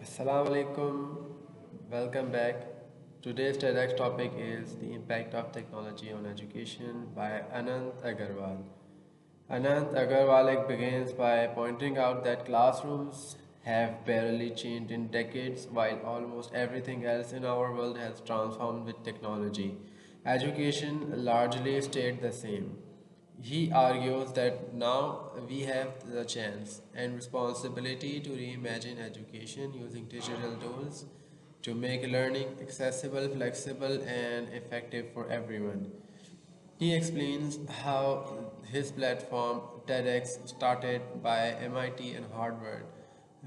Assalamu alaikum. Welcome back. Today's TEDx topic is the impact of technology on education by Anant Agarwal. Anant Agarwal begins by pointing out that classrooms have barely changed in decades while almost everything else in our world has transformed with technology. Education largely stayed the same. He argues that now we have the chance and responsibility to reimagine education using digital tools to make learning accessible, flexible, and effective for everyone. He explains how his platform TEDx, started by MIT and Harvard,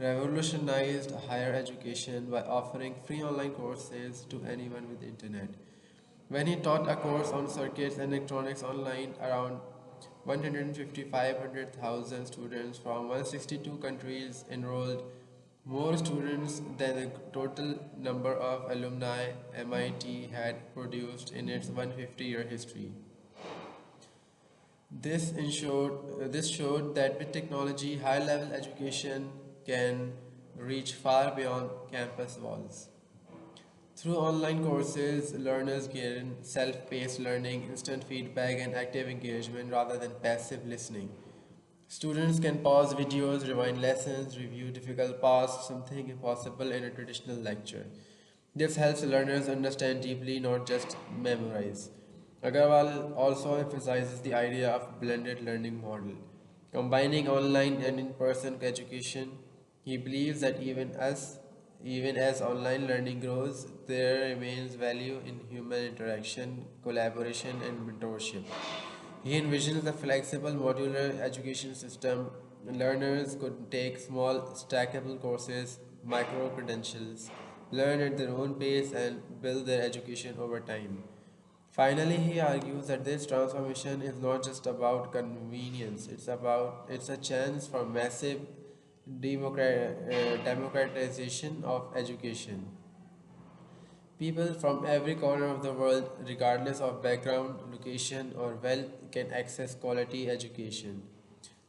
revolutionized higher education by offering free online courses to anyone with internet. When he taught a course on circuits and electronics online, around 150,500,000 students from 162 countries enrolled, more students than the total number of alumni MIT had produced in its 150-year history. This showed that with technology, high-level education can reach far beyond campus walls. Through online courses, learners gain self-paced learning, instant feedback, and active engagement rather than passive listening. Students can pause videos, rewind lessons, review difficult parts, something impossible in a traditional lecture. This helps learners understand deeply, not just memorize. Agarwal also emphasizes the idea of blended learning model, combining online and in-person education. He believes that even as online learning grows, there remains value in human interaction, collaboration, and mentorship. He envisions a flexible modular education system. Learners could take small stackable courses, micro credentials, learn at their own pace, and build their education over time. Finally, he argues that this transformation is not just about convenience, it's a chance for massive democratization of education. People from every corner of the world, regardless of background, location, or wealth, can access quality education.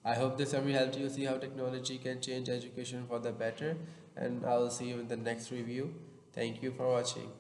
I hope this summary helped you see how technology can change education for the better, and I'll see you in the next review. Thank you for watching.